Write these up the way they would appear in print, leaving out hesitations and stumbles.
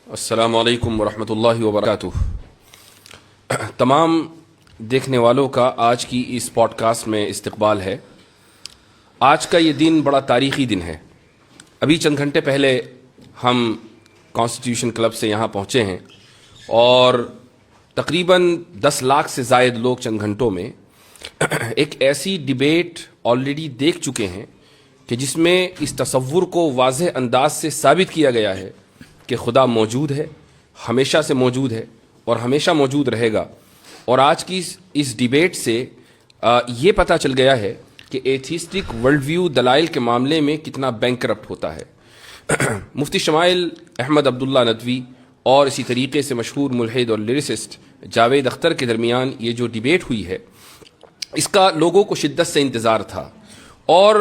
السلام علیکم ورحمۃ اللہ وبرکاتہ۔ تمام دیکھنے والوں کا آج کی اس پوڈ کاسٹ میں استقبال ہے۔ آج کا یہ دن بڑا تاریخی دن ہے۔ ابھی چند گھنٹے پہلے ہم کانسٹیٹیوشن کلب سے یہاں پہنچے ہیں اور تقریباً 10 لاکھ سے زائد لوگ چند گھنٹوں میں ایک ایسی ڈیبیٹ آلریڈی دیکھ چکے ہیں کہ جس میں اس تصور کو واضح انداز سے ثابت کیا گیا ہے کہ خدا موجود ہے، ہمیشہ سے موجود ہے اور ہمیشہ موجود رہے گا۔ اور آج کی اس ڈیبیٹ سے یہ پتہ چل گیا ہے کہ ایتھیسٹک ورلڈ ویو دلائل کے معاملے میں کتنا بینکرپٹ ہوتا ہے۔ مفتی شمائل احمد عبداللہ ندوی اور اسی طریقے سے مشہور ملحد اور لیریسسٹ جاوید اختر کے درمیان یہ جو ڈیبیٹ ہوئی ہے، اس کا لوگوں کو شدت سے انتظار تھا اور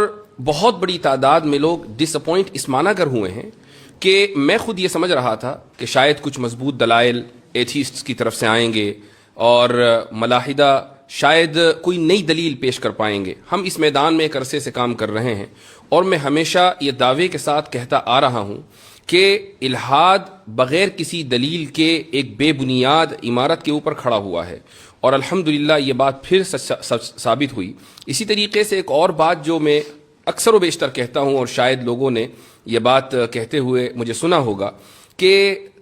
بہت بڑی تعداد میں لوگ ڈس اپوائنٹ اس معنی کر ہوئے ہیں کہ میں خود یہ سمجھ رہا تھا کہ شاید کچھ مضبوط دلائل ایتھیسٹس کی طرف سے آئیں گے اور ملاحدہ شاید کوئی نئی دلیل پیش کر پائیں گے۔ ہم اس میدان میں ایک عرصے سے کام کر رہے ہیں اور میں ہمیشہ یہ دعوے کے ساتھ کہتا آ رہا ہوں کہ الحاد بغیر کسی دلیل کے ایک بے بنیاد عمارت کے اوپر کھڑا ہوا ہے، اور الحمدللہ یہ بات پھر ثابت ہوئی۔ اسی طریقے سے ایک اور بات جو میں اکثر و بیشتر کہتا ہوں اور شاید لوگوں نے یہ بات کہتے ہوئے مجھے سنا ہوگا کہ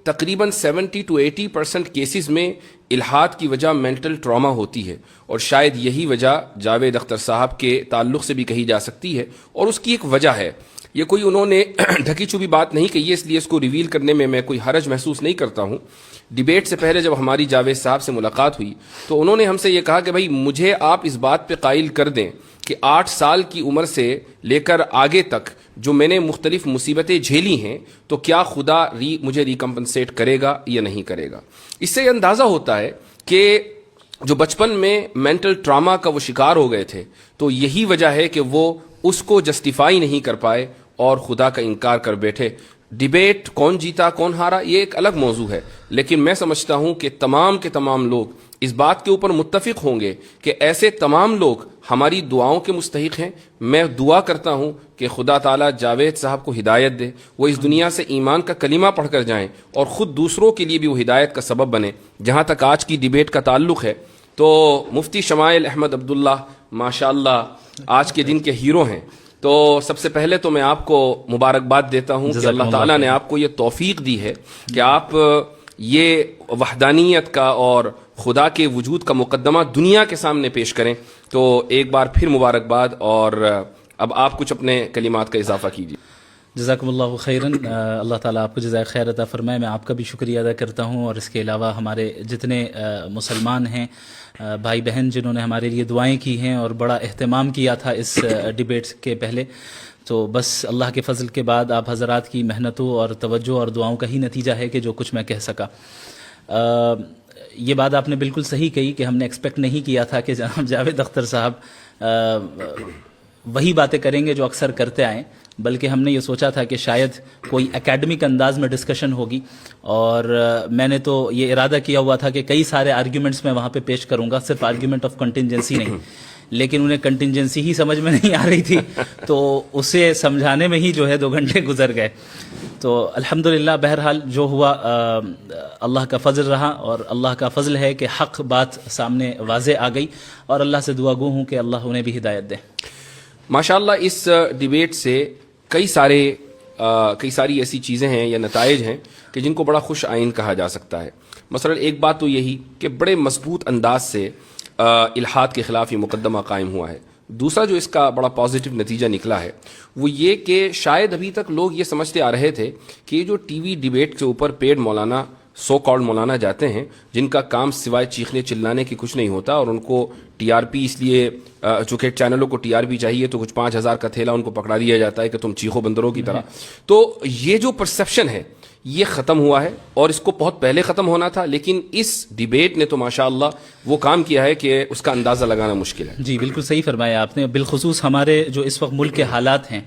تقریباً 70 to 80% کیسز میں الحاد کی وجہ مینٹل ٹراما ہوتی ہے، اور شاید یہی وجہ جاوید اختر صاحب کے تعلق سے بھی کہی جا سکتی ہے، اور اس کی ایک وجہ ہے۔ یہ کوئی انہوں نے ڈھکی چھپی بات نہیں کہی ہے، اس لیے اس کو ریویل کرنے میں کوئی حرج محسوس نہیں کرتا ہوں۔ ڈیبیٹ سے پہلے جب ہماری جاوید صاحب سے ملاقات ہوئی تو انہوں نے ہم سے یہ کہا کہ بھائی مجھے آپ اس بات پہ قائل کر دیں کہ 8 سال کی عمر سے لے کر آگے تک جو میں نے مختلف مصیبتیں جھیلی ہیں تو کیا خدا مجھے ریکمپنسیٹ کرے گا یا نہیں کرے گا۔ اس سے یہ اندازہ ہوتا ہے کہ جو بچپن میں مینٹل ٹراما کا وہ شکار ہو گئے تھے تو یہی وجہ ہے کہ وہ اس کو جسٹیفائی نہیں کر پائے اور خدا کا انکار کر بیٹھے۔ ڈیبیٹ کون جیتا کون ہارا یہ ایک الگ موضوع ہے، لیکن میں سمجھتا ہوں کہ تمام کے تمام لوگ اس بات کے اوپر متفق ہوں گے کہ ایسے تمام لوگ ہماری دعاؤں کے مستحق ہیں۔ میں دعا کرتا ہوں کہ خدا تعالیٰ جاوید صاحب کو ہدایت دے، وہ اس دنیا سے ایمان کا کلمہ پڑھ کر جائیں اور خود دوسروں کے لیے بھی وہ ہدایت کا سبب بنے۔ جہاں تک آج کی ڈیبیٹ کا تعلق ہے تو مفتی شمائل احمد عبداللہ ماشاءاللہ آج کے دن کے ہیرو ہیں۔ تو سب سے پہلے تو میں آپ کو مبارکباد دیتا ہوں کہ اللہ تعالیٰ نے آپ کو یہ توفیق دی ہے کہ آپ یہ وحدانیت کا اور خدا کے وجود کا مقدمہ دنیا کے سامنے پیش کریں۔ تو ایک بار پھر مبارکباد، اور اب آپ کچھ اپنے کلمات کا اضافہ کیجیے۔ جزاکم اللہ خیراً، اللہ تعالیٰ آپ کو جزائے خیر عطا فرمائے۔ میں آپ کا بھی شکریہ ادا کرتا ہوں، اور اس کے علاوہ ہمارے جتنے مسلمان ہیں بھائی بہن جنہوں نے ہمارے لیے دعائیں کی ہیں اور بڑا اہتمام کیا تھا اس ڈیبیٹ کے پہلے، تو بس اللہ کے فضل کے بعد آپ حضرات کی محنتوں اور توجہ اور دعاؤں کا ہی نتیجہ ہے کہ جو کچھ میں کہہ سکا۔ یہ بات آپ نے بالکل صحیح کہی کہ ہم نے ایکسپیکٹ نہیں کیا تھا کہ جناب جاوید اختر صاحب وہی باتیں کریں گے جو اکثر کرتے آئیں، بلکہ ہم نے یہ سوچا تھا کہ شاید کوئی اکیڈمک انداز میں ڈسکشن ہوگی، اور میں نے تو یہ ارادہ کیا ہوا تھا کہ کئی سارے آرگیومنٹس میں وہاں پہ پیش کروں گا، صرف آرگیومنٹ آف کنٹینجنسی نہیں، لیکن انہیں کنٹینجنسی ہی سمجھ میں نہیں آ رہی تھی تو اسے سمجھانے میں ہی جو ہے 2 گھنٹے گزر گئے۔ تو الحمدللہ بہرحال جو ہوا اللہ کا فضل رہا، اور اللہ کا فضل ہے کہ حق بات سامنے واضح آ گئی، اور اللہ سے دعا گو ہوں کہ اللہ انہیں بھی ہدایت دے۔ ماشاءاللہ اس ڈیبیٹ سے کئی ساری ایسی چیزیں ہیں یا نتائج ہیں کہ جن کو بڑا خوش آئین کہا جا سکتا ہے۔ مثلا ایک بات تو یہی کہ بڑے مضبوط انداز سے الحاد کے خلاف یہ مقدمہ قائم ہوا ہے۔ دوسرا جو اس کا بڑا پازیٹیو نتیجہ نکلا ہے وہ یہ کہ شاید ابھی تک لوگ یہ سمجھتے آ رہے تھے کہ یہ جو ٹی وی ڈیبیٹ کے اوپر پیڈ مولانا سو کالڈ مولانا جاتے ہیں جن کا کام سوائے چیخنے چلانے کی کچھ نہیں ہوتا، اور ان کو ٹی آر پی اس لیے چونکہ چینلوں کو ٹی آر پی چاہیے تو کچھ 5,000 کا تھیلا ان کو پکڑا دیا جاتا ہے کہ تم چیخو بندروں کی طرح۔ تو یہ جو پرسیپشن ہے یہ ختم ہوا ہے، اور اس کو بہت پہلے ختم ہونا تھا، لیکن اس ڈیبیٹ نے تو ماشاءاللہ وہ کام کیا ہے کہ اس کا اندازہ لگانا مشکل ہے۔ جی بالکل صحیح فرمایا آپ نے۔ بالخصوص ہمارے جو اس وقت ملک کے حالات ہیں،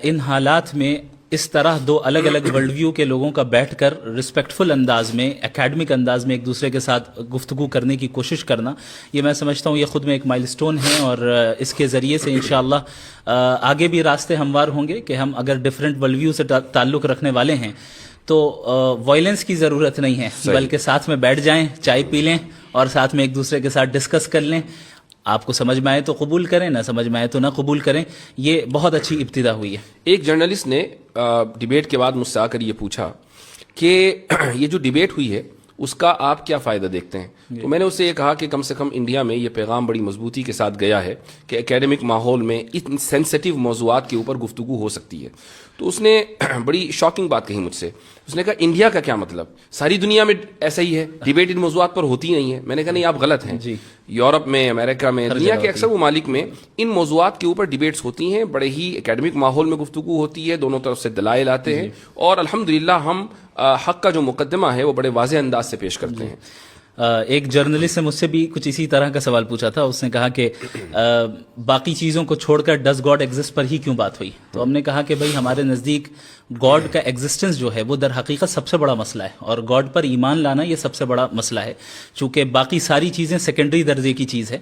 ان حالات میں اس طرح 2 الگ الگ ورلڈ ویو کے لوگوں کا بیٹھ کر رسپیکٹفل انداز میں، اکیڈمک انداز میں ایک دوسرے کے ساتھ گفتگو کرنے کی کوشش کرنا، یہ میں سمجھتا ہوں یہ خود میں ایک مائل سٹون ہے، اور اس کے ذریعے سے انشاءاللہ آگے بھی راستے ہموار ہوں گے کہ ہم اگر ڈیفرنٹ ورلڈ ویو سے تعلق رکھنے والے ہیں تو وائلنس کی ضرورت نہیں ہے, بلکہ ساتھ میں بیٹھ جائیں, چائے پی لیں اور ساتھ میں ایک دوسرے کے ساتھ ڈسکس کر لیں. آپ کو سمجھ میں آئے تو قبول کریں, نہ سمجھ میں آئے تو نہ قبول کریں. یہ بہت اچھی ابتدا ہوئی ہے. ایک جرنلسٹ نے ڈیبیٹ کے بعد مجھ سے آ کر یہ پوچھا کہ یہ جو ڈیبیٹ ہوئی ہے اس کا آپ کیا فائدہ دیکھتے ہیں؟ تو میں نے اس سے یہ کہا کہ کم سے کم انڈیا میں یہ پیغام بڑی مضبوطی کے ساتھ گیا ہے کہ اکیڈمک ماحول میں اتنے سینسٹیو موضوعات کے اوپر گفتگو ہو سکتی ہے. تو اس نے بڑی شاکنگ بات کہی مجھ سے. اس نے کہا انڈیا کا کیا مطلب, ساری دنیا میں ایسا ہی ہے, ڈیبیٹ ان موضوعات پر ہوتی نہیں ہے. میں نے کہا نہیں, آپ غلط ہیں. یورپ میں, امریکہ میں, دنیا کے اکثر ممالک میں ان موضوعات کے اوپر ڈیبیٹس ہوتی ہیں, بڑے ہی اکیڈمک ماحول میں گفتگو ہوتی ہے, دونوں طرف سے دلائل آتے ہیں, اور الحمدللہ ہم حق کا جو مقدمہ ہے وہ بڑے واضح انداز سے پیش کرتے ہیں. ایک جرنلسٹ نے مجھ سے بھی کچھ اسی طرح کا سوال پوچھا تھا. اس نے کہا کہ باقی چیزوں کو چھوڑ کر ڈز گاڈ ایگزسٹ پر ہی کیوں بات ہوئی؟ تو ہم نے کہا کہ بھائی ہمارے نزدیک گاڈ کا ایگزسٹنس جو ہے وہ در حقیقت سب سے بڑا مسئلہ ہے, اور گاڈ پر ایمان لانا یہ سب سے بڑا مسئلہ ہے, چونکہ باقی ساری چیزیں سیکنڈری درجے کی چیز ہے.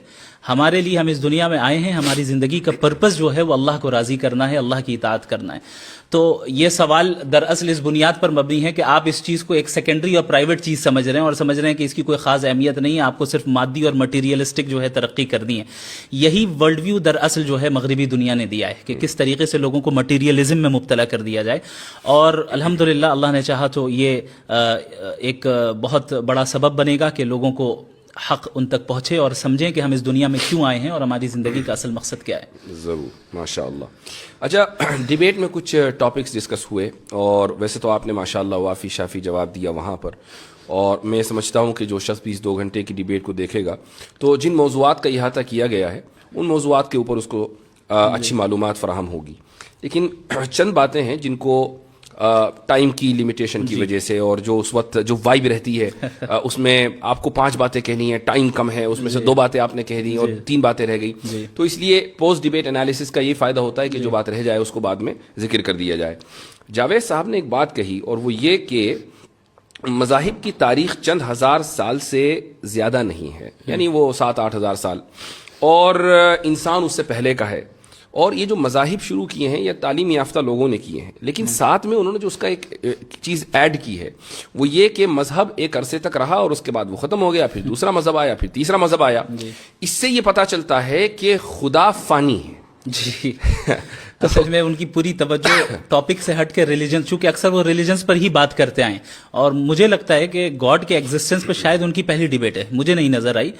ہمارے لیے ہم اس دنیا میں آئے ہیں, ہماری زندگی کا پرپس جو ہے وہ اللہ کو راضی کرنا ہے, اللہ کی اطاعت کرنا ہے. تو یہ سوال دراصل اس بنیاد پر مبنی ہے کہ آپ اس چیز کو ایک سیکنڈری اور پرائیویٹ چیز سمجھ رہے ہیں, اور سمجھ رہے ہیں کہ اس کی کوئی خاص اہمیت نہیں ہے, آپ کو صرف مادی اور مٹیریلسٹک جو ہے ترقی کرنی ہے. یہی ورلڈ ویو دراصل جو ہے مغربی دنیا نے دیا ہے کہ کس طریقے سے لوگوں کو مٹیریلزم میں مبتلا کر دیا جائے. اور الحمدللہ اللہ نے چاہا تو یہ ایک بہت بڑا سبب بنے گا کہ لوگوں کو حق ان تک پہنچے اور سمجھیں کہ ہم اس دنیا میں کیوں آئے ہیں اور ہماری زندگی کا اصل مقصد کیا ہے. ضرور, ماشاءاللہ. اچھا, ڈیبیٹ میں کچھ ٹاپکس ڈسکس ہوئے, اور ویسے تو آپ نے ماشاءاللہ وافی شافی جواب دیا وہاں پر, اور میں سمجھتا ہوں کہ جو شخص بھی اس 2 گھنٹے کی ڈیبیٹ کو دیکھے گا تو جن موضوعات کا احاطہ کیا گیا ہے ان موضوعات کے اوپر اس کو اچھی معلومات فراہم ہوگی. لیکن چند باتیں ہیں جن کو ٹائم کی لمیٹیشن کی وجہ سے, اور جو اس وقت جو وائب رہتی ہے اس میں آپ کو 5 باتیں کہنی ہیں, ٹائم کم ہے, اس میں سے 2 باتیں آپ نے کہہ دی اور 3 باتیں رہ گئی, تو اس لیے پوسٹ ڈیبیٹ انالیسس کا یہ فائدہ ہوتا ہے کہ جو بات رہ جائے اس کو بعد میں ذکر کر دیا جائے. جاوید صاحب نے ایک بات کہی, اور وہ یہ کہ مذاہب کی تاریخ چند ہزار سال سے زیادہ نہیں ہے, یعنی وہ 7-8 ہزار سال, اور انسان اس سے پہلے کا ہے. اور یہ جو مذاہب شروع کیے ہیں یہ تعلیم یافتہ لوگوں نے کیے ہیں, لیکن ساتھ میں انہوں نے جو اس کا ایک چیز ایڈ کی ہے وہ یہ کہ مذہب ایک عرصے تک رہا اور اس کے بعد وہ ختم ہو گیا, پھر دوسرا مذہب آیا, پھر تیسرا مذہب آیا. اس سے یہ پتہ چلتا ہے کہ خدا فانی ہے. جی اصل میں ان کی پوری توجہ ٹاپک سے ہٹ کے ریلیجن, چونکہ اکثر وہ ریلیجنس پر ہی بات کرتے آئیں, اور مجھے لگتا ہے کہ گاڈ کے ایگزسٹنس پہ شاید ان کی پہلی ڈیبیٹ ہے, مجھے نہیں نظر آئی.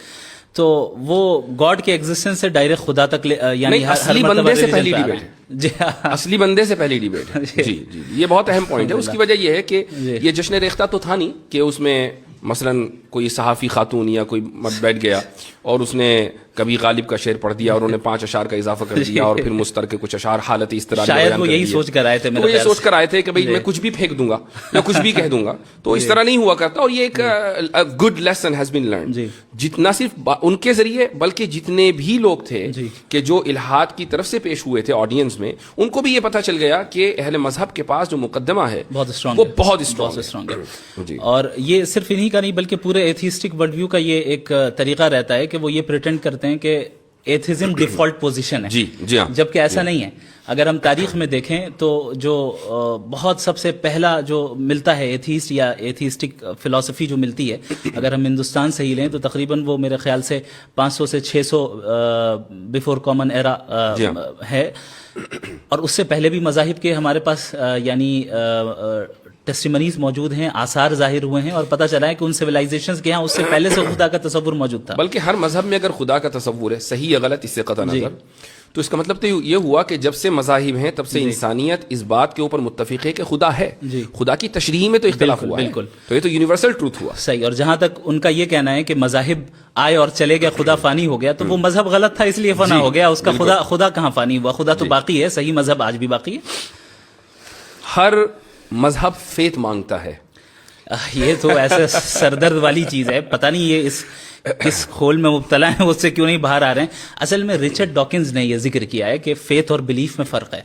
تو وہ گاڈ کے ایگزسٹنس سے ڈائریکٹ خدا تک یعنی اصلی بندے سے پہلی ڈیبیٹ ہے. جی, اصلی بندے سے پہلی ڈیبیٹ ہے. جی جی, یہ بہت اہم پوائنٹ ہے. اس کی وجہ یہ ہے کہ یہ جشن ریختہ تو تھا نہیں کہ اس میں مثلا کوئی صحافی خاتون یا کوئی مرد بیٹھ گیا اور اس نے کبھی غالب کا شعر پڑھ دیا اور انہوں نے 5 اشعار کا اضافہ کر دیا, اور پھر مستر کے کچھ اشعار حالت اضطراری شاید وہ یہی سوچ کر آئے تھے, وہ یہ سوچ کر آئے تھے کہ بھئی میں کچھ بھی پھینک دوں گا یا کچھ بھی کہہ دوں گا. تو اس طرح نہیں ہوا کرتا, اور یہ ایک good lesson has been learned. جتنا صرف ان کے ذریعے بلکہ جتنے بھی لوگ تھے کہ جو الہاد کی طرف سے پیش ہوئے تھے آڈینس میں, ان کو بھی یہ پتہ چل گیا کہ اہل مذہب کے پاس جو مقدمہ ہے وہ بہت اسٹرانگ ہے. اور یہ صرف انہی کا نہیں بلکہ پورے ایتھیسٹک ورلڈ ویو کا یہ ایک طریقہ رہتا ہے کہ وہ یہ پریٹینڈ کرتے ہیں کہ ایتھیزم ڈیفالٹ پوزیشن ہے. جی ہاں, جبکہ ایسا نہیں ہے. اگر ہم تاریخ میں دیکھیں تو جو بہت سب سے پہلا جو ملتا ہے ایتھیسٹ یا ایتھیسٹک فلسفی جو ملتی ہے, اگر ہم ہندوستان سے ہی لیں تو تقریباً وہ میرے خیال سے 500 سے 600 بیفور کامن ایرا ہے, اور اس سے پہلے بھی مذاہب کے ہمارے پاس یعنی ٹیسٹیمنیز موجود ہیں, آثار ظاہر ہوئے ہیں, اور پتہ چلا ہے کہ ان سویلائزیشنز کے ہاں اس سے پہلے سے خدا کا تصور موجود تھا. بلکہ ہر مذہب میں اگر خدا کا تصور ہے, صحیح یا غلط اس سے قطع نظر, تو اس کا مطلب تو یہ ہوا کہ جب سے مذاہب ہیں تب سے انسانیت اس بات کے اوپر متفق ہے کہ خدا ہے. خدا کی تشریح میں تو اختلاف ہوا ہے, تو یہ تو یونیورسل ٹروتھ ہوا. صحیح. اور جہاں تک ان کا یہ کہنا ہے کہ مذاہب آئے اور چلے گئے, خدا فانی ہو گیا, تو وہ مذہب غلط تھا اس لیے فنا ہو گیا. اس کا خدا کہاں فانی ہوا, خدا تو باقی ہے, صحیح مذہب آج بھی باقی ہے. ہر مذہب فیت مانگتا ہے. یہ تو ایسے سردرد والی چیز ہے, پتہ نہیں یہ کس کھول میں مبتلا ہیں, اس سے کیوں نہیں باہر آ رہے ہیں. اصل میں ریچرڈ ڈاکنز نے یہ ذکر کیا ہے کہ فیتھ اور بلیف میں فرق ہے.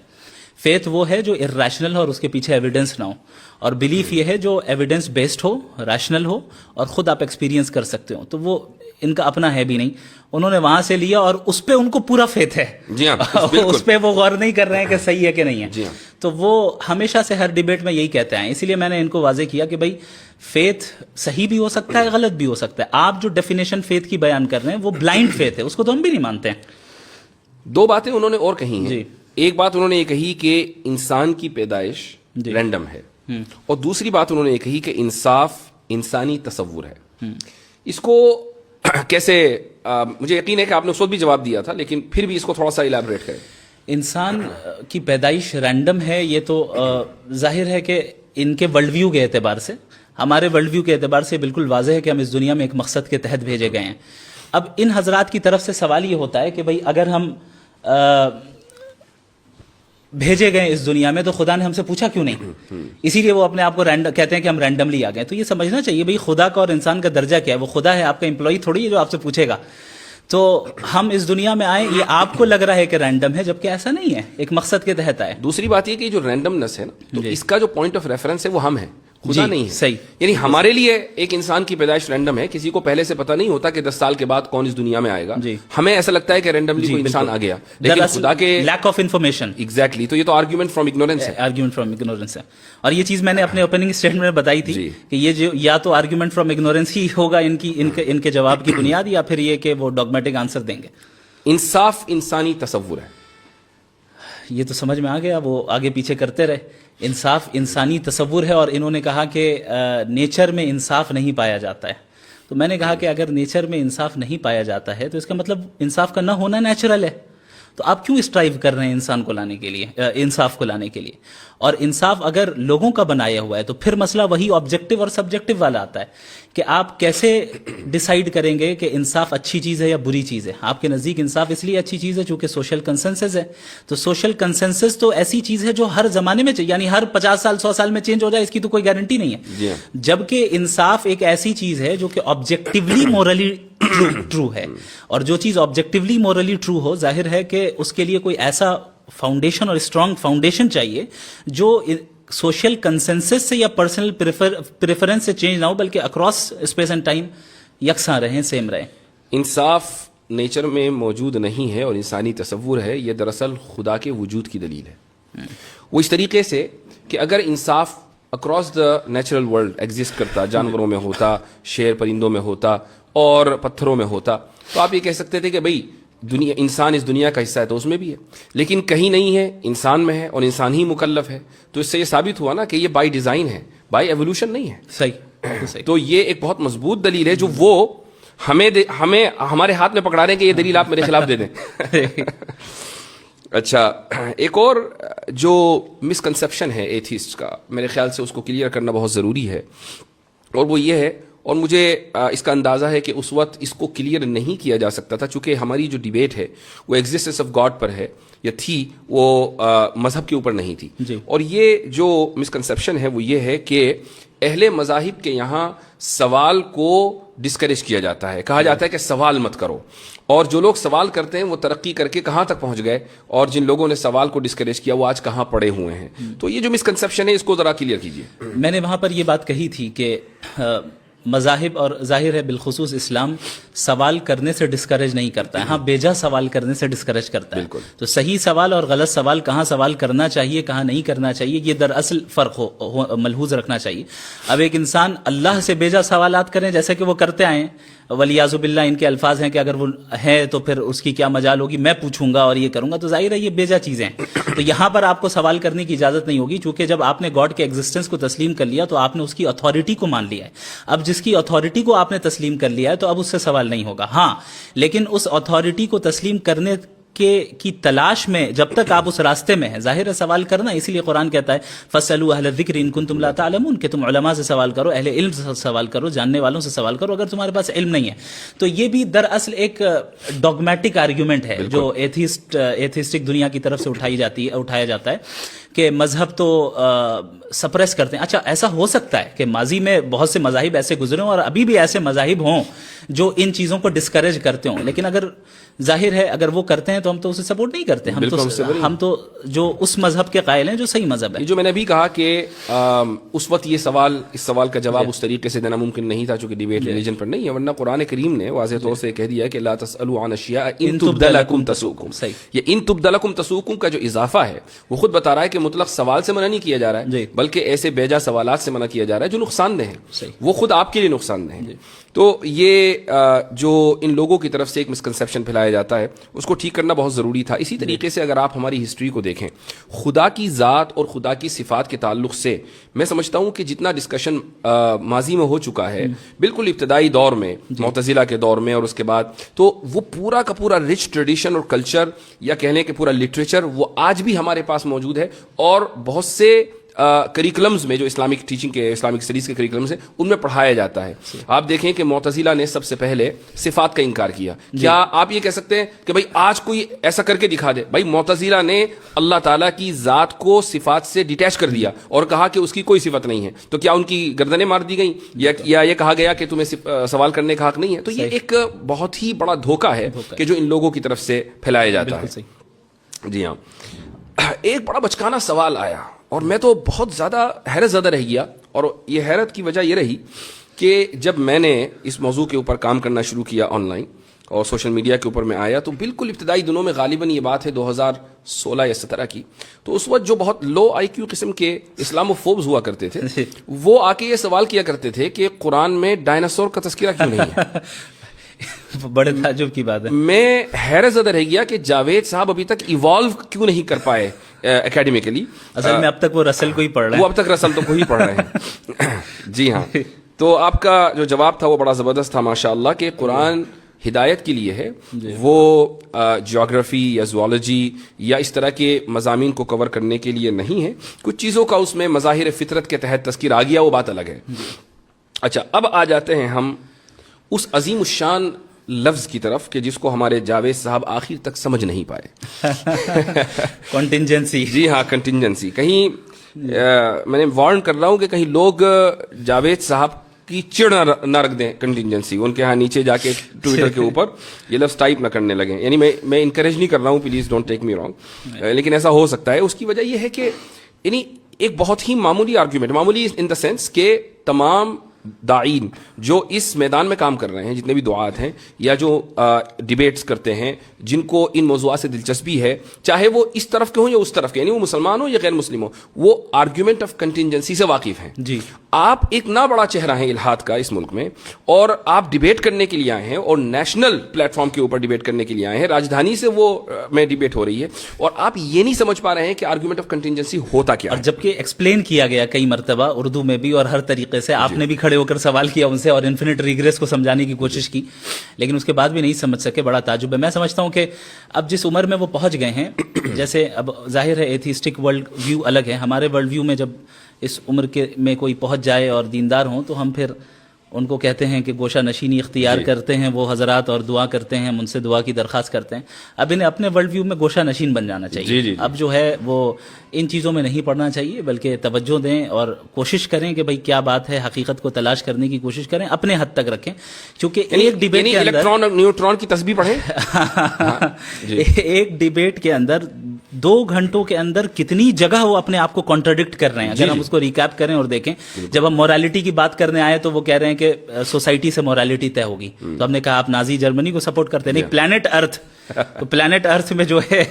فیتھ وہ ہے جو ارریشنل ہو اور اس کے پیچھے ایویڈنس نہ ہو, اور بلیف یہ ہے جو ایویڈنس بیسڈ ہو, ریشنل ہو, اور خود آپ ایکسپیرینس کر سکتے ہو. تو وہ ان کا اپنا ہے بھی نہیں, انہوں نے وہاں سے لیا اور اس پہ ان کو پورا فیتھ ہے. جی ہاں, اس پہ وہ غور نہیں کر رہے ہیں کہ صحیح ہے کہ نہیں ہے. تو وہ ہمیشہ سے ہر ڈیبیٹ میں یہی کہتے ہیں. اسی لیے میں نے ان کو واضح کیا کہ بھائی فیتھ صحیح بھی ہو سکتا ہے, غلط بھی ہو سکتا ہے. آپ جو ڈیفینیشن فیتھ کی بیان کر رہے ہیں وہ بلائنڈ فیتھ ہے, اس کو تو ہم بھی نہیں مانتے ہیں. دو باتیں انہوں نے اور کہی ہیں. جی. ایک بات انہوں نے یہ کہی کہ انسان کی پیدائش رینڈم ہے, اور دوسری بات انہوں نے یہ کہی کہ انصاف انسانی تصور ہے. اس کو کیسے, مجھے یقین ہے کہ آپ نے اس وقت بھی جواب دیا تھا, لیکن پھر بھی اس کو تھوڑا سا الیبوریٹ کریں. انسان کی پیدائش رینڈم ہے, یہ تو ظاہر ہے کہ ان کے ورلڈ ویو کے اعتبار سے, ہمارے ورلڈ ویو کے اعتبار سے بالکل واضح ہے کہ ہم اس دنیا میں ایک مقصد کے تحت بھیجے گئے ہیں. اب ان حضرات کی طرف سے سوال یہ ہوتا ہے کہ بھئی اگر ہم بھیجے گئے اس دنیا میں تو خدا نے ہم سے پوچھا کیوں نہیں, اسی لیے وہ اپنے آپ کو کہتے ہیں کہ ہم رینڈملی آ گئے. تو یہ سمجھنا چاہیے بھئی خدا کا اور انسان کا درجہ کیا ہے. وہ خدا ہے, آپ کا امپلائی تھوڑی ہے جو آپ سے پوچھے گا. تو ہم اس دنیا میں آئے, یہ آپ کو لگ رہا ہے کہ رینڈم ہے, جبکہ ایسا نہیں ہے, ایک مقصد کے تحت آئے. دوسری بات یہ کہ جو رینڈمنس ہے نا, تو اس کا جو پوائنٹ آف ریفرنس ہے وہ ہم ہیں, خدا نہیں ہے. صحیح. یعنی ہمارے لیے ایک انسان کی پیدائش رینڈم ہے, کسی کو پہلے سے پتہ نہیں ہوتا کہ 10 سال کے بعد کون اس دنیا میں آئے گا. ہمیں ایسا لگتا ہے کہ رینڈملی کوئی انسان آ گیا, لیکن خدا کے لیک آف انفارمیشن. ایگزیکٹلی. تو یہ تو آرگیومنٹ فرام اگنورینس ہے. آرگیومنٹ فرام اگنورینس ہے. اور یہ چیز میں نے اپنے اوپننگ اسٹیٹمنٹ میں بتائی تھی کہ یہ جو یا تو آرگیومنٹ فرام اگنورینس ہی ہوگا ان کے جواب کی بنیاد, یا پھر یہ کہ وہ ڈوگمیٹک آنسر دیں گے. انصاف انسانی تصور ہے, یہ تو سمجھ میں آ گیا, وہ آگے پیچھے کرتے رہے. انصاف انسانی تصور ہے, اور انہوں نے کہا کہ نیچر میں انصاف نہیں پایا جاتا ہے. تو میں نے کہا کہ اگر نیچر میں انصاف نہیں پایا جاتا ہے تو اس کا مطلب انصاف کا نہ ہونا نیچرل ہے. تو آپ کیوں اسٹرائیو کر رہے ہیں انسان کو لانے کے لیے, انصاف کو لانے کے لیے؟ اور انصاف اگر لوگوں کا بنایا ہوا ہے تو پھر مسئلہ وہی آبجیکٹو اور سبجیکٹو والا آتا ہے کہ آپ کیسے ڈیسائیڈ کریں گے کہ انصاف اچھی چیز ہے یا بری چیز ہے. آپ کے نزدیک انصاف اس لیے اچھی چیز ہے چونکہ سوشل کنسنسس ہے. تو سوشل کنسنسس تو ایسی چیز ہے جو ہر زمانے میں یعنی ہر 50 سال 100 سال میں چینج ہو جائے, اس کی تو کوئی گارنٹی نہیں ہے. جبکہ انصاف ایک ایسی چیز ہے جو کہ آبجیکٹیولی مورلی ٹرو ہے, اور جو چیز آبجیکٹیولی مورلی ٹرو ہو, ظاہر ہے کہ اس کے لیے کوئی ایسا فاؤنڈیشن اور اسٹرانگ فاؤنڈیشن چاہیے جو سوشل کنسنسس سے یا پرسنل پریفرنس سے چینج نہ ہو, بلکہ اکراس اسپیس اینڈ ٹائم یکساں رہیں, سیم رہیں. انصاف نیچر میں موجود نہیں ہے اور انسانی تصور ہے. یہ دراصل خدا کے وجود کی دلیل ہے. وہ اس طریقے سے کہ اگر انصاف across the natural world exist کرتا, جانوروں میں ہوتا, شیر پرندوں میں ہوتا اور پتھروں میں ہوتا, تو آپ یہ کہہ سکتے تھے کہ بھئی دنیا, انسان اس دنیا کا حصہ ہے تو اس میں بھی ہے, لیکن کہیں نہیں ہے, انسان میں ہے, اور انسان ہی مکلف ہے. تو اس سے یہ ثابت ہوا نا کہ یہ بائی ڈیزائن ہے, بائی ایوولوشن نہیں ہے. صحیح. تو یہ ایک بہت مضبوط دلیل ہے جو وہ ہمیں ہمارے ہاتھ میں پکڑا رہے ہیں کہ یہ دلیل آپ میرے خلاف دے دیں. اچھا, ایک اور جو مسکنسیپشن ہے ایتھیسٹ کا, میرے خیال سے اس کو کلیئر کرنا بہت ضروری ہے, اور وہ یہ ہے, اور مجھے اس کا اندازہ ہے کہ اس وقت اس کو کلیئر نہیں کیا جا سکتا تھا چونکہ ہماری جو ڈیبیٹ ہے وہ ایگزسٹنس آف گاڈ پر ہے یا تھی, وہ مذہب کے اوپر نہیں تھی. اور یہ جو مسکنسیپشن ہے وہ یہ ہے کہ اہل مذاہب کے یہاں سوال کو ڈسکریج کیا جاتا ہے, کہا جاتا ہے کہ سوال مت کرو, اور جو لوگ سوال کرتے ہیں وہ ترقی کر کے کہاں تک پہنچ گئے, اور جن لوگوں نے سوال کو ڈسکریج کیا وہ آج کہاں پڑے ہوئے ہیں. تو یہ جو مسکنسیپشن ہے اس کو ذرا کلیئر کیجیے. میں نے وہاں پر یہ بات کہی تھی کہ مذاہب, اور ظاہر ہے بالخصوص اسلام, سوال کرنے سے ڈسکریج نہیں کرتا ہے, ہاں بیجا سوال کرنے سے ڈسکریج کرتا ہے. تو صحیح سوال اور غلط سوال, کہاں سوال کرنا چاہیے کہاں نہیں کرنا چاہیے, یہ دراصل فرق ملحوظ رکھنا چاہیے. اب ایک انسان اللہ سے بیجا سوالات کریں جیسے کہ وہ کرتے آئے ہیں, ولیعذ باللہ ان کے الفاظ ہیں کہ اگر وہ ہے تو پھر اس کی کیا مجال ہوگی, میں پوچھوں گا اور یہ کروں گا, تو ظاہر ہے یہ بیجا چیزیں ہیں. تو یہاں پر آپ کو سوال کرنے کی اجازت نہیں ہوگی, چونکہ جب آپ نے گاڈ کے ایگزسٹنس کو تسلیم کر لیا تو آپ نے اس کی اتھارٹی کو مان لیا ہے. اب جس کی اتھارٹی کو آپ نے تسلیم کر لیا ہے تو اب اس سے سوال نہیں ہوگا. ہاں, لیکن اس اتھارٹی کو تسلیم کرنے کی تلاش میں جب تک آپ اس راستے میں ہیں, ظاہر ہے سوال کرنا, اسی لیے قرآن کہتا ہے فَاسْأَلُوا أَهْلَ الذِّكْرِ إِن كُنتُمْ لَا تَعْلَمُونَ, کہ تم علماء سے سوال کرو, اہل علم سے سوال کرو, جاننے والوں سے سوال کرو اگر تمہارے پاس علم نہیں ہے. تو یہ بھی دراصل ایک ڈوگمیٹک آرگیومنٹ ہے جو ایتھیسٹک دنیا کی طرف سے اٹھایا جاتا ہے کہ مذہب تو سپریس کرتے ہیں. اچھا, ایسا ہو سکتا ہے کہ ماضی میں بہت سے مذاہب ایسے گزرے ہوں اور ابھی بھی ایسے مذاہب ہوں جو ان چیزوں کو ڈسکریج کرتے ہوں, لیکن اگر ظاہر ہے اگر وہ کرتے ہیں تو ہم تو اسے سپورٹ نہیں کرتے. ہم تو جو اس مذہب کے قائل ہیں جو صحیح مذہب ہے. جو میں نے ابھی کہا کہ اس وقت اس سوال کا جواب اس طریقے سے دینا ممکن نہیں تھا چونکہ ڈیبیٹ ریلیجن پر نہیں ہے, ورنہ قرآن کریم نے واضح طور سے کہہ دیا کہ لا تسألوا عن اشیاء ان تبد لکم تسؤکم. یہ ان تبد لکم تسؤکم کا جو اضافہ ہے وہ خود بتا رہا ہے کہ کہ مطلق سوال سے منع نہیں کیا جا رہا ہے, بلکہ ایسے بیجا سوالات سے منع کیا جا رہا ہے جو نقصان دہ ہیں, وہ خود آپ کے لیے نقصان دہ ہیں. تو یہ جو ان لوگوں کی طرف سے ایک مسکنسیپشن پھیلایا جاتا ہے اس کو ٹھیک کرنا بہت ضروری تھا. اسی طریقے سے اگر آپ ہماری ہسٹری کو دیکھیں, خدا کی ذات اور خدا کی صفات کے تعلق سے میں سمجھتا ہوں کہ جتنا ڈسکشن ماضی میں ہو چکا ہے, بالکل ابتدائی دور میں معتزلہ کے دور میں اور اس کے بعد, تو وہ پورا کا پورا رچ ٹریڈیشن اور کلچر یا کہنے کہ پورا لٹریچر وہ آج بھی ہمارے پاس موجود ہے. اور بہت سے کریکولمز میں جو اسلامک ٹیچنگ کے اسلامک اسٹڈیز کے کریکولمز ہیں ان میں پڑھایا جاتا ہے. آپ دیکھیں کہ معتزلہ نے سب سے پہلے صفات کا انکار کیا. کیا آپ یہ کہہ سکتے ہیں کہ بھائی آج کوئی ایسا کر کے دکھا دے؟ بھائی معتزلہ نے اللہ تعالیٰ کی ذات کو صفات سے ڈیٹیچ کر دیا اور کہا کہ اس کی کوئی صفت نہیں ہے, تو کیا ان کی گردنیں مار دی گئیں یا یہ کہا گیا کہ تمہیں سوال کرنے کا حق نہیں ہے؟ تو یہ ایک بہت ہی بڑا دھوکہ ہے کہ جو ان لوگوں کی طرف سے پھیلایا جاتا ہے. جی ہاں, ایک بڑا بچکانا سوال آیا اور میں تو بہت زیادہ حیرت زدہ رہ گیا, اور یہ حیرت کی وجہ یہ رہی کہ جب میں نے اس موضوع کے اوپر کام کرنا شروع کیا آن لائن اور سوشل میڈیا کے اوپر میں آیا, تو بالکل ابتدائی دنوں میں غالباً یہ بات ہے 2016 یا 17 کی, تو اس وقت جو بہت لو آئی کیو قسم کے اسلاموفوبز ہوا کرتے تھے وہ آ کے یہ سوال کیا کرتے تھے کہ قرآن میں ڈائناسور کا تذکرہ کیوں نہیں ہے. بڑے تعجب کی بات ہے. میں حیرت زدہ رہ گیا کہ جاوید صاحب ابھی تک ایوالو کیوں نہیں کر پائے اکیڈمیکلی. اصل میں اب تک وہ رسل کو ہی پڑھ رہے ہیں, وہ اب تک رسل تو کو ہی پڑھ رہے ہیں. جی ہاں, تو آپ کا جو جواب تھا وہ بڑا زبردست تھا ماشاء اللہ, کہ قرآن ہدایت کے لیے ہے, وہ جیوگرافی یا زوالوجی یا اس طرح کے مضامین کو کور کرنے کے لیے نہیں ہے. کچھ چیزوں کا اس میں مظاہر فطرت کے تحت تذکر آ گیا, وہ بات الگ ہے. اچھا, اب آ جاتے ہیں ہم اس عظیم الشان لفظ کی طرف کہ جس کو ہمارے جاوید صاحب آخر تک سمجھ نہیں پائے. کنٹینجنسی. جی ہاں, کنٹینجنسی. کہیں میں نے وارن کر رہا ہوں کہ کہیں لوگ جاوید صاحب کی چڑ نہ رکھ دیں کنٹینجنسی, ان کے ہاں نیچے جا کے ٹویٹر کے اوپر یہ لفظ ٹائپ نہ کرنے لگیں. یعنی میں انکریج نہیں کر رہا ہوں, please don't take me wrong, لیکن ایسا ہو سکتا ہے. اس کی وجہ یہ ہے کہ یعنی ایک بہت ہی معمولی آرگیومنٹ, معمولی ان دا سینس کہ تمام داعین جو اس میدان میں کام کر رہے ہیں, جتنے بھی دعات ہیں یا جو ڈیبیٹس کرتے ہیں, جن کو ان موضوعات سے دلچسپی ہے, چاہے وہ اس طرف کے ہوں یا اس طرف کے, یعنی وہ مسلمان ہو یا غیر مسلم ہو, وہ آرگیومنٹ آف کنٹینجنسی سے واقف ہیں. جی, آپ ایک نہ بڑا چہرہ ہیں الہاد کا اس ملک میں, اور آپ ڈیبیٹ کرنے کے لیے آئے ہیں, اور نیشنل پلیٹ فارم کے اوپر ڈیبیٹ کرنے کے لیے آئے ہیں. راجدھانی سے وہ میں ڈیبیٹ ہو رہی ہے, اور آپ یہ نہیں سمجھ پا رہے ہیں کہ آرگیومنٹ آف کنٹینجنسی ہوتا کیا ہے. اور جبکہ ایکسپلین کیا گیا کئی مرتبہ اردو میں بھی اور ہر طریقے سے, آپ نے بھی کھڑے ہو کر سوال کیا ان سے اور انفینٹ ریگریس کو سمجھانے کی کوشش کی, لیکن اس کے بعد بھی نہیں سمجھ سکے. بڑا تعجب ہے. میں سمجھتا ہوں کہ اب جس عمر میں وہ پہنچ گئے ہیں, جیسے اب ظاہر ہے ایتھیسٹک ورلڈ ویو الگ ہے, ہمارے ورلڈ ویو میں جب اس عمر کے میں کوئی پہنچ جائے اور دیندار ہوں تو ہم پھر ان کو کہتے ہیں کہ گوشہ نشینی اختیار کرتے ہیں وہ حضرات, اور دعا کرتے ہیں, ہم ان سے دعا کی درخواست کرتے ہیں. اب انہیں اپنے ورلڈ ویو میں گوشہ نشین بن جانا چاہیے. اب جو ہے وہ ان چیزوں میں نہیں پڑنا چاہیے, بلکہ توجہ دیں اور کوشش کریں کہ بھئی کیا بات ہے, حقیقت کو تلاش کرنے کی کوشش کریں, اپنے حد تک رکھیں. کیونکہ ایک ڈیبیٹ کے اندر الیکٹران اور نیوٹران کی تسبیح پڑھیں. ایک ڈیبیٹ کے اندر 2 گھنٹوں کے اندر کتنی جگہ وہ اپنے آپ کو کانٹراڈکٹ کر رہے ہیں. اگر ہم اس کو ریکیپ کریں اور دیکھیں, جب ہم مورالیٹی کی بات کرنے آئے تو وہ کہہ رہے ہیں کہ سوسائٹی سے مورالیٹی طے ہوگی, تو ہم نے کہا آپ نازی جرمنی کو سپورٹ کرتے ہیں. نہیں, پلانٹ ارتھ, تو پلانٹ ارتھ میں جو ہے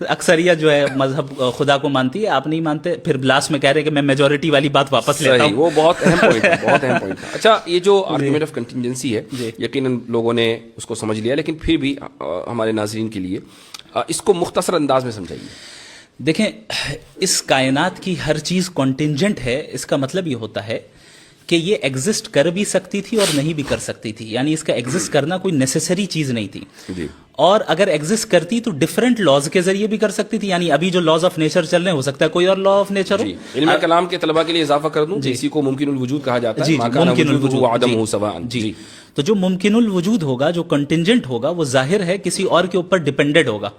اکثریت جو ہے مذہب خدا کو مانتی ہے, آپ نہیں مانتے, پھر لاسٹ میں کہہ رہے ہیں کہ میں میجورٹی والی بات واپس لیتا ہوں. وہ بہت اہم پوائنٹ ہے, بہت اہم پوائنٹ ہے. اچھا, یہ جو آرگومنٹ آف کنٹینجنسی ہے یقیناً لوگوں نے اس کو سمجھ لیا, لیکن پھر بھی ہمارے ناظرین کے لیے اس کو مختصر انداز میں سمجھائیے. دیکھیں, اس کائنات کی ہر چیز کنٹینجنٹ ہے. اس کا مطلب یہ ہوتا ہے کہ یہ ایگزسٹ کر بھی سکتی تھی اور نہیں بھی کر سکتی تھی, یعنی اس کا ایگزسٹ کرنا کوئی نیسیسری چیز نہیں تھی. اور اگر ایگزسٹ کرتی تو ڈفرنٹ لاز کے ذریعے بھی کر سکتی تھی. یعنی ابھی جو لاز آف نیچر چل رہے ہیں, ہو سکتا ہے کوئی اور لا آف نیچر ہو. علم کلام کے طلباء کے لیے اضافہ کر دوں, اسی کو ممکن الوجود کہا جاتا ہے. ممکن الوجود عدم ہو سواء. جی, تو جو ممکن الوجود ہوگا, جو کنٹینجنٹ ہوگا, وہ ظاہر ہے کسی اور کے اوپر ڈیپینڈڈ ہوگا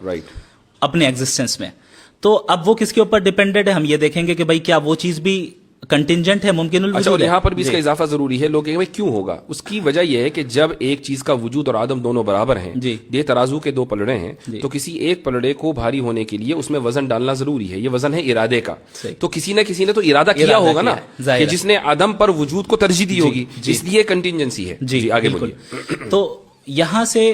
اپنے ایگزسٹنس میں. تو اب وہ کس کے اوپر ڈیپینڈڈ ہے, ہم یہ دیکھیں گے کہ بھائی کیا وہ چیز بھی کنٹینجنٹ ہے, ممکن الوجود ہے. یہاں پر بھی اس کا اضافہ ضروری ہے. لوگ کہیں بھائی کیوں ہوگا, اس کی وجہ یہ ہے کہ جب ایک چیز کا وجود اور عدم دونوں برابر ہیں, یہ ترازو کے 2 پلڑے ہیں, تو کسی ایک پلڑے کو بھاری ہونے کے لیے اس میں وزن ڈالنا ضروری ہے. یہ وزن ہے ارادے کا. تو کسی نہ تو ارادہ کیا ہوگا نا, کہ جس نے عدم پر وجود کو ترجیح دی ہوگی, اس لیے کنٹینجنسی ہے. جی آگے بولیے. تو یہاں سے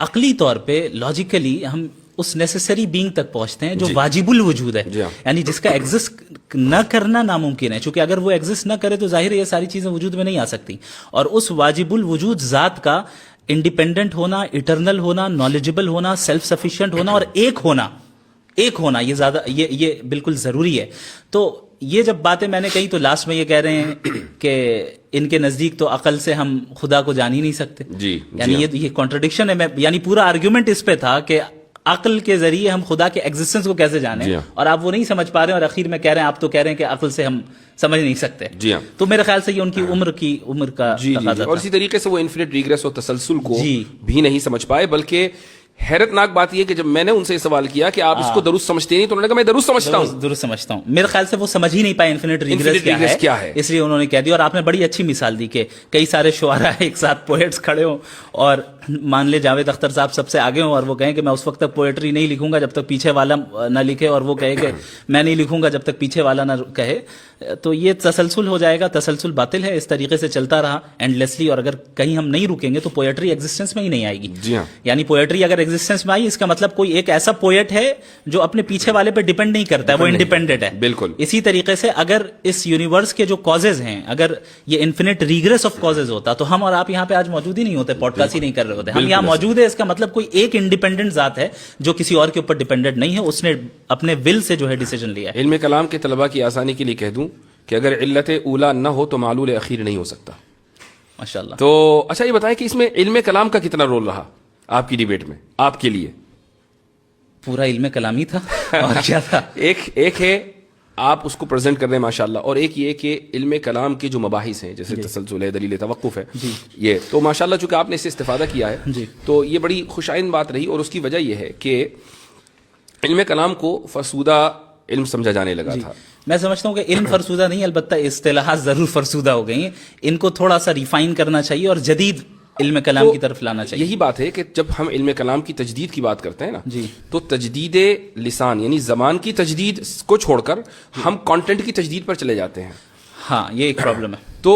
عقلی طور پہ لاجیکلی ہم اس نیسیسری بینگ تک پہنچتے ہیں جو واجب الوجود ہے, یعنی جس کا ایگزسٹ نہ کرنا ناممکن ہے, چونکہ اگر وہ ایگزسٹ نہ کرے تو ظاہر ہے یہ ساری چیزیں وجود میں نہیں آ سکتی. اور اس واجب الوجود ذات کا انڈیپینڈنٹ ہونا, ایٹرنل ہونا, نالجبل ہونا, سیلف سفیشینٹ ہونا اور ایک ہونا یہ زیادہ یہ بالکل ضروری ہے. تو یہ جب باتیں میں نے کہی تو لاسٹ میں یہ کہہ رہے ہیں کہ ان کے نزدیک تو عقل سے ہم خدا کو جان ہی نہیں سکتے. یعنی یہ کانٹرڈکشن ہے. یعنی پورا آرگیومنٹ اس پہ تھا کہ عقل کے ذریعے ہم خدا کے ایگزسٹنس کو کیسے جانیں, اور آپ وہ نہیں سمجھ پا رہے ہیں, اور اخیر میں کہہ رہے ہیں آپ تو کہہ رہے ہیں کہ عقل سے ہم سمجھ نہیں سکتے. تو میرے خیال سے یہ ان کی عمر کا تقاضا تھا. اور اسی طریقے سے وہ انفینٹ ریگریس اور تسلسل کو بھی نہیں سمجھ پائے. بلکہ حیرت ناک بات یہ کہ جب میں نے ان سے یہ سوال کیا کہ آپ اس کو درست سمجھتے نہیں, تو انہوں نے کہا میں درست سمجھتا ہوں. میرے خیال سے وہ سمجھ ہی نہیں پائے انفینٹ ریگریس کیا ہے, اس لیے انہوں نے کہہ دیا. اور آپ نے بڑی اچھی مثال دی کہ کئی سارے شعراء ایک ساتھ پوئٹس کھڑے ہوں اور مان لے جاوید اختر صاحب سب سے آگے ہوں, اور وہ کہیں کہ میں اس وقت تک پوئٹری نہیں لکھوں گا جب تک پیچھے والا نہ لکھے, اور وہ کہے کہ میں نہیں لکھوں گا جب تک پیچھے والا نہ کہے. تو یہ تسلسل ہو جائے گا. تسلسل باطل ہے. اس طریقے سے چلتا رہا اینڈلیسلی, اور اگر کہیں ہم نہیں رکیں گے تو پوئٹری ایگزسٹنس میں ہی نہیں آئے گی. یعنی پوئٹری اگر ایگزسٹنس میں آئی, اس کا مطلب کوئی ایک ایسا پوئٹ ہے جو اپنے پیچھے والے پہ ڈیپینڈ نہیں کرتا ہے, وہ انڈیپینڈنٹ ہے. بالکل اسی طریقے سے اگر اس یونیورس کے جو کازز ہیں, اگر یہ انفینٹ ریگریس آف کازز ہوتا تو ہم اور آپ یہاں پہ آج موجود ہی نہیں ہوتے, پوڈ کاسٹ ہی نہیں کر رہے ہوتے. ہم یہاں موجود ہے, اس کا مطلب کوئی ایک انڈیپینڈنٹ ذات ہے جو کسی اور کے اوپر ڈیپینڈنٹ نہیں ہے, اس نے اپنے ول سے جو ہے ڈیسیجن لیا ہے. علم کلام کے طلباء کی آسانی کے لیے کہہ دوں کہ اگر علت اولا نہ ہو تو معلول اخیر نہیں ہو سکتا. ماشاءاللہ. تو اچھا یہ بتائیں کہ اس میں علم کلام کا کتنا رول رہا آپ کی ڈیبیٹ میں, آپ کے لیے؟ پورا علم کلامی تھا اور کیا تھا. ایک ہے آپ اس کو پریزنٹ کر رہے ہیں ماشاءاللہ, اور ایک یہ کہ علم کلام کے جو مباحث ہیں جیسے تسلسل ہے, دلیل توقف ہے, یہ تو ماشاءاللہ چونکہ آپ نے اس سے استفادہ کیا ہے تو یہ بڑی خوش آئند بات رہی. اور اس کی وجہ یہ ہے کہ علم کلام کو فرسودہ علم سمجھا جانے لگا تھا. میں سمجھتا ہوں کہ علم فرسودہ نہیں, البتہ اصطلاحات ضرور فرسودہ ہو گئی ہیں. ان کو تھوڑا سا ریفائن کرنا چاہیے اور جدید علم کلام کی طرف لانا چاہیے. یہی بات ہے کہ جب ہم علم کلام کی تجدید کی بات کرتے ہیں نا, تو تجدید لسان یعنی زبان کی تجدید کو چھوڑ کر ہم کانٹینٹ کی تجدید پر چلے جاتے ہیں. ہاں یہ ایک پرابلم ہے. تو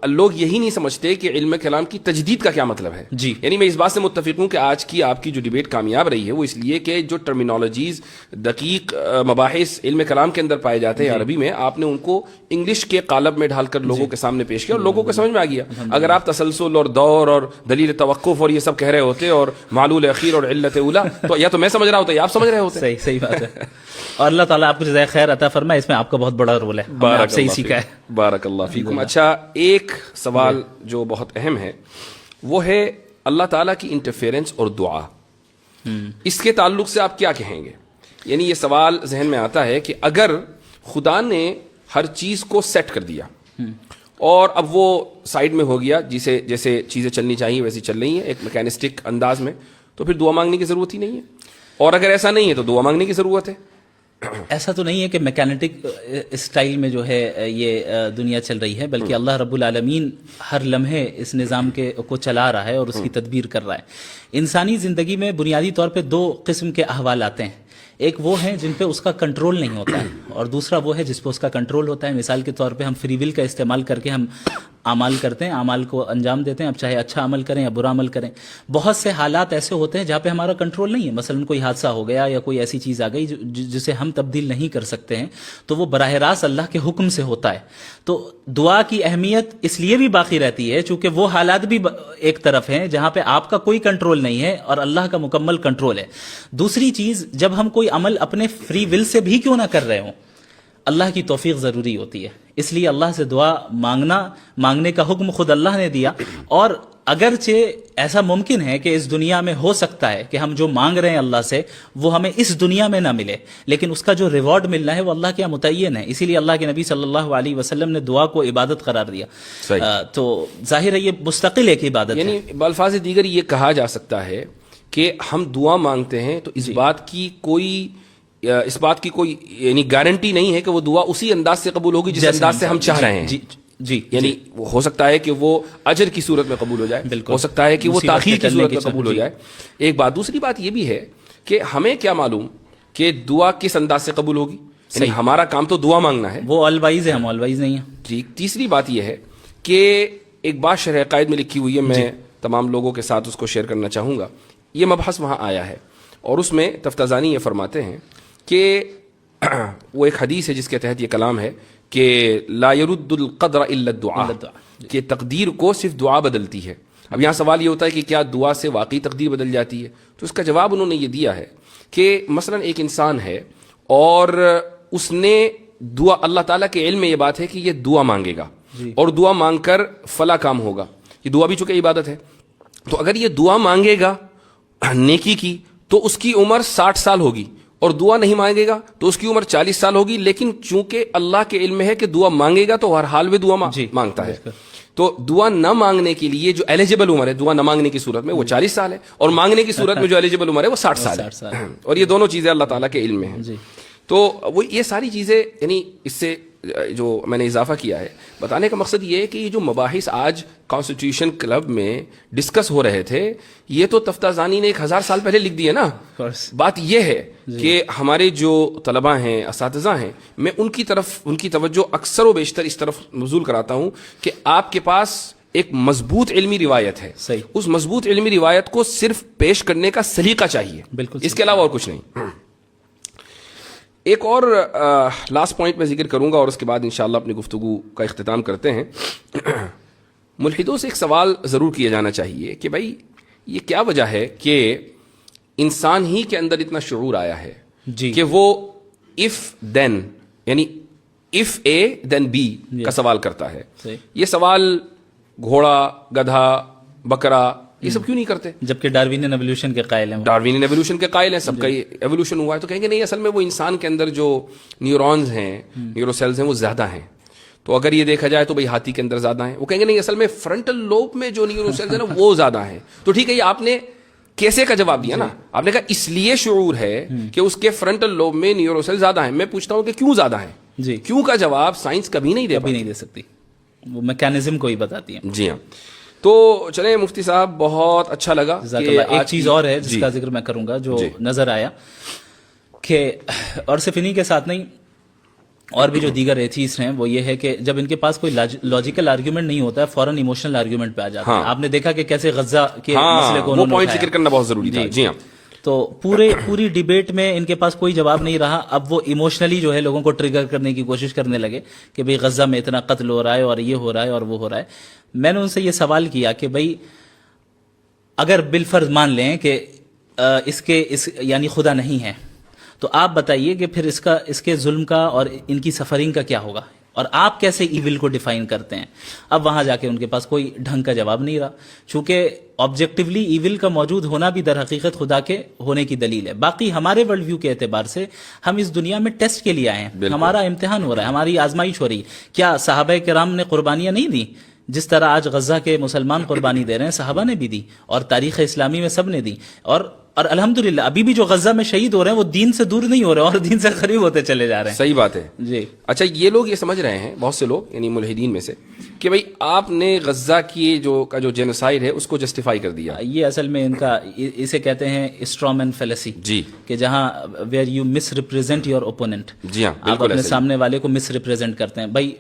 لوگ یہی نہیں سمجھتے کہ علم کلام کی تجدید کا کیا مطلب ہے. یعنی میں اس بات سے متفق ہوں کہ آج کی آپ کی جو ڈیبیٹ کامیاب رہی ہے وہ اس لیے کہ جو ٹرمینالوجیز دقیق مباحث علم کلام کے اندر پائے جاتے ہیں عربی میں, آپ نے ان کو انگلش کے قالب میں ڈھال کر لوگوں کے سامنے پیش کیا اور لوگوں کو سمجھ میں آ گیا. اگر آپ تسلسل اور دور اور دلیل توقف اور یہ سب کہہ رہے ہوتے اور معلول اخیر اور علت اولا, تو یا تو میں سمجھ رہا ہوتا یا آپ سمجھ رہے ہوتے. صحیح بات ہے. اور اللہ تعالیٰ آپ کو جزائے خیر عطا فرمائے, اس میں آپ کا بہت بڑا رول ہے, آپ سے ہی سیکھا ہے. بارک اللہ فیکم. اچھا ایک سوال جو بہت اہم ہے وہ ہے اللہ تعالیٰ کی انٹرفیرنس اور دعا. اس کے تعلق سے آپ کیا کہیں گے؟ یعنی یہ سوال ذہن میں آتا ہے کہ اگر خدا نے ہر چیز کو سیٹ کر دیا اور اب وہ سائیڈ میں ہو گیا, جیسے چیزیں چلنی چاہیے ویسی چل رہی ہیں ایک میکینسٹک انداز میں, تو پھر دعا مانگنے کی ضرورت ہی نہیں ہے. اور اگر ایسا نہیں ہے تو دعا مانگنے کی ضرورت ہے. ایسا تو نہیں ہے کہ میکینٹک اسٹائل میں جو ہے یہ دنیا چل رہی ہے, بلکہ اللہ رب العالمین ہر لمحے اس نظام کو چلا رہا ہے اور اس کی تدبیر کر رہا ہے. انسانی زندگی میں بنیادی طور پہ دو قسم کے احوال آتے ہیں. ایک وہ ہیں جن پہ اس کا کنٹرول نہیں ہوتا ہے, اور دوسرا وہ ہے جس پہ اس کا کنٹرول ہوتا ہے. مثال کے طور پہ ہم فری ول کا استعمال کر کے ہم اعمال کرتے ہیں, اعمال کو انجام دیتے ہیں, اب چاہے اچھا عمل کریں یا برا عمل کریں. بہت سے حالات ایسے ہوتے ہیں جہاں پہ ہمارا کنٹرول نہیں ہے. مثلا کوئی حادثہ ہو گیا یا کوئی ایسی چیز آ گئی جسے ہم تبدیل نہیں کر سکتے ہیں, تو وہ براہ راست اللہ کے حکم سے ہوتا ہے. تو دعا کی اہمیت اس لیے بھی باقی رہتی ہے چونکہ وہ حالات بھی ایک طرف ہیں جہاں پہ آپ کا کوئی کنٹرول نہیں ہے اور اللہ کا مکمل کنٹرول ہے. دوسری چیز, جب ہم کوئی عمل اپنے فری ول سے بھی کیوں نہ کر رہے ہوں, اللہ کی توفیق ضروری ہوتی ہے. اس لیے اللہ سے دعا مانگنے کا حکم خود اللہ نے دیا. اور اگرچہ ایسا ممکن ہے کہ اس دنیا میں ہو سکتا ہے کہ ہم جو مانگ رہے ہیں اللہ سے وہ ہمیں اس دنیا میں نہ ملے, لیکن اس کا جو ریوارڈ ملنا ہے وہ اللہ کے متعین ہے. اسی لیے اللہ کے نبی صلی اللہ علیہ وسلم نے دعا کو عبادت قرار دیا. تو ظاہر ہے یہ مستقل ایک عبادت ہے. یعنی بالفاظ دیگر یہ کہا جا سکتا ہے کہ ہم دعا مانگتے ہیں تو اس بات کی کوئی یعنی گارنٹی نہیں ہے کہ وہ دعا اسی انداز سے قبول ہوگی جس انداز سے ہم چاہ رہے ہیں. یعنی ہو سکتا ہے کہ وہ اجر کی صورت میں قبول ہو جائے, ہو سکتا ہے کہ وہ تاخیر کی صورت میں قبول ہو جائے. ایک بات. دوسری بات یہ بھی ہے کہ ہمیں کیا معلوم کہ دعا کس انداز سے قبول ہوگی. یعنی ہمارا کام تو دعا مانگنا ہے, وہ آل وائز ہے, ہم آل وائز نہیں ہیں. ٹھیک. تیسری بات یہ ہے کہ ایک بات شرح عقائد میں لکھی ہوئی ہے, میں تمام لوگوں کے ساتھ اس کو شیئر کرنا چاہوں گا. یہ مبحث وہاں آیا ہے اور اس میں تفتازانی یہ فرماتے ہیں کہ وہ ایک حدیث ہے جس کے تحت یہ کلام ہے کہ لا يرد القدر الا الدعاء، کہ تقدیر کو صرف دعا بدلتی ہے. اب یہاں سوال یہ ہوتا ہے کہ کیا دعا سے واقعی تقدیر بدل جاتی ہے؟ تو اس کا جواب انہوں نے یہ دیا ہے کہ مثلا ایک انسان ہے اور اس نے دعا، اللہ تعالیٰ کے علم میں یہ بات ہے کہ یہ دعا مانگے گا اور دعا مانگ کر فلاں کام ہوگا. یہ دعا بھی چونکہ عبادت ہے، تو اگر یہ دعا مانگے گا نیکی کی تو اس کی عمر 60 سال ہوگی، اور دعا نہیں مانگے گا تو اس کی عمر 40 سال ہوگی. لیکن چونکہ اللہ کے علم میں ہے کہ دعا مانگے گا تو ہر حال میں دعا مانگتا ہے، تو دعا نہ مانگنے کے لیے جو ایلیجیبل عمر ہے دعا نہ مانگنے کی صورت میں وہ 40 سال ہے، اور مانگنے کی صورت میں جو ایلیجیبل عمر ہے وہ 60 سال ہے. اور یہ دونوں چیزیں اللہ تعالیٰ کے علم میں ہیں. تو وہ یہ ساری چیزیں، یعنی اس سے جو میں نے اضافہ کیا ہے بتانے کا مقصد یہ ہے کہ یہ جو مباحث آج کانسٹیٹیوشن کلب میں ڈسکس ہو رہے تھے یہ تو تفتازانی نے 1000 سال پہلے لکھ دی ہے نا. بات یہ ہے کہ ہمارے جو طلباء ہیں، اساتذہ ہیں، میں ان کی توجہ اکثر و بیشتر اس طرف مبذول کراتا ہوں کہ آپ کے پاس ایک مضبوط علمی روایت ہے، اس مضبوط علمی روایت کو صرف پیش کرنے کا سلیقہ چاہیے، بالکل اس کے علاوہ اور کچھ نہیں. ایک اور لاسٹ پوائنٹ میں ذکر کروں گا اور اس کے بعد انشاءاللہ اپنی گفتگو کا اختتام کرتے ہیں. ملحدوں سے ایک سوال ضرور کیا جانا چاہیے کہ بھائی یہ کیا وجہ ہے کہ انسان ہی کے اندر اتنا شعور آیا ہے کہ وہ if then یعنی if A then B کا سوال کرتا ہے. یہ سوال گھوڑا، گدھا، بکرا یہ سب کیوں نہیں کرتے؟ جبکہ ڈاروینین ایوولوشن کے قائل ہیں، ڈاروینین ایوولوشن کے قائل ہیں، سب کا ایوولوشن ہوا ہے. تو کہیں گے نہیں، اصل میں وہ انسان کے اندر جو نیورونز ہیں، نیورو سیلز ہیں وہ زیادہ ہیں. تو اگر یہ دیکھا جائے تو بھئی ہاتھی کے اندر زیادہ ہیں. وہ کہیں گے نہیں، اصل میں فرنٹل لوب میں جو نیورو سیلز ہیں نا وہ زیادہ ہیں. تو ٹھیک ہے، یہ آپ نے کیسے کا جواب دیا نا، آپ نے کہا اس لیے شعور ہے کہ اس کے فرنٹل لوب میں نیورو سیل زیادہ ہیں. میں پوچھتا ہوں کہ کیوں زیادہ ہیں؟ کیوں کا جواب سائنس کبھی نہیں دے سکتی، وہ میکینزم کو ہی بتاتی ہے. جی ہاں. تو چلیں مفتی صاحب، بہت اچھا لگا. ایک چیز اور ہے جس کا ذکر میں کروں گا جو نظر آیا کہ، اور صرف انہی کے ساتھ نہیں اور بھی جو دیگر ایتھیسٹ ہیں، وہ یہ ہے کہ جب ان کے پاس کوئی لاجیکل آرگیومنٹ نہیں ہوتا ہے فوراً ایموشنل آرگیومنٹ پہ آ جاتے ہیں. آپ نے دیکھا کہ کیسے غزہ کے مسئلے کو انہوں نے پوائنٹ ذکر کرنا بہت ضروری تھا. جی ہاں. تو پوری ڈیبیٹ میں ان کے پاس کوئی جواب نہیں رہا. اب وہ ایموشنلی جو ہے لوگوں کو ٹریگر کرنے کی کوشش کرنے لگے کہ بھئی غزہ میں اتنا قتل ہو رہا ہے اور یہ ہو رہا ہے اور وہ ہو رہا ہے. میں نے ان سے یہ سوال کیا کہ بھئی اگر بالفرض مان لیں کہ یعنی خدا نہیں ہے، تو آپ بتائیے کہ پھر اس کے ظلم کا اور ان کی سفرنگ کا کیا ہوگا، اور آپ کیسے ایول کو ڈیفائن کرتے ہیں؟ اب وہاں جا کے ان کے پاس کوئی ڈھنگ کا جواب نہیں رہا، چونکہ آبجیکٹیولی ایول کا موجود ہونا بھی در حقیقت خدا کے ہونے کی دلیل ہے. باقی ہمارے ورلڈ ویو کے اعتبار سے ہم اس دنیا میں ٹیسٹ کے لیے آئے ہیں، ہمارا امتحان ہو رہا ہے، ہماری آزمائش ہو رہی ہے. کیا صحابہ کرام نے قربانیاں نہیں دی؟ جس طرح آج غزہ کے مسلمان قربانی دے رہے ہیں، صحابہ نے بھی دی، اور تاریخ اسلامی میں سب نے دی. اور الحمدللہ ابھی بھی جو غزہ میں شہید ہو رہے ہیں وہ دین سے دور نہیں ہو رہے اور دین سے قریب ہوتے چلے جا رہے ہیں. صحیح بات ہے. جی. اچھا، یہ لوگ یہ سمجھ رہے ہیں، بہت سے لوگ یعنی ملحدین میں سے، کہ بھئی آپ نے غزہ کی جو جینوسائیڈ ہے اس کو جسٹیفائی کر دیا. یہ اصل میں ان کا اسے کہتے ہیں اسٹرومین فیلیسی. جی. کہ جہاں where you must represent your opponent. جی ہاں، آپ اپنے سامنے والے کو مس ریپرزینٹ کرتے ہیں. بھائی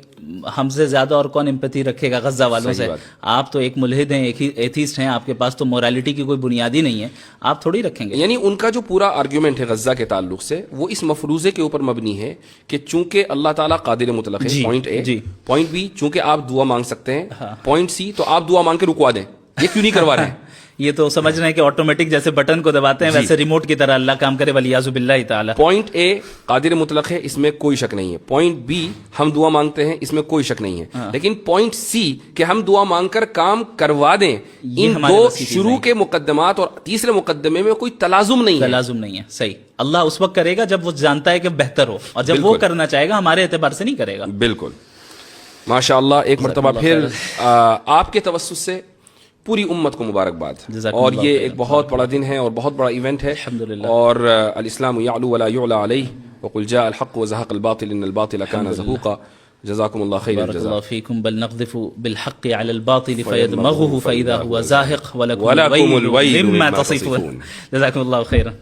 ہم سے زیادہ اور کون امپیتھی رکھے گا غزہ والوں سے؟ آپ تو ایک ملحد ہیں، ایک ایتھیسٹ ہیں، آپ کے پاس تو موریلٹی کی کوئی بنیاد ہی نہیں ہے، آپ تھوڑی رکھیں گے. یعنی ان کا جو پورا آرگیومنٹ ہے غزہ کے تعلق سے وہ اس مفروضے کے اوپر مبنی ہے کہ چونکہ اللہ تعالیٰ قادر مطلق ہے، پوائنٹ اے. پوائنٹ بی، چونکہ آپ دعا مانگ سکتے ہیں. پوائنٹ سی، تو آپ دعا مانگ کے رکوا دیں. یہ کیوں نہیں کروا رہے ہیں؟ یہ تو سمجھ رہے ہیں کہ آٹومیٹک جیسے بٹن کو دباتے ہیں ویسے ریموٹ کی طرح اللہ کام کرے، ولیعوذ باللہ تعالی. پوائنٹ اے قادر مطلق ہے، اس میں کوئی شک نہیں ہے. پوائنٹ بی ہم دعا مانگتے ہیں، اس میں کوئی شک نہیں ہے. لیکن پوائنٹ سی کہ ہم دعا مانگ کر کام کروا دیں، ان دو شروع کے مقدمات اور تیسرے مقدمے میں کوئی تلازم نہیں ہے. صحیح. اللہ اس وقت کرے گا جب وہ جانتا ہے کہ بہتر ہو، اور جب وہ کرنا چاہے گا ہمارے اعتبار سے نہیں کرے گا. بالکل. ماشاءاللہ، ایک مرتبہ پھر آپ کے توسط سے پوری امت کو مبارکباد. اور یہ ایک بہت بڑا دن ہے اور بہت بڑا ایونٹ ہے. اور الاسلام یعلو ولا یعلی علیہ وقل جاء الحق وزهق الباطل ان الباطل كان زهوقا. جزاكم الله خير الجزاء. بارك الله فيكم. بل نقذف بالحق على الباطل فيدمغه فإذا هو زاهق ولكم الويل مما تصفون. جزاكم الله خيرا.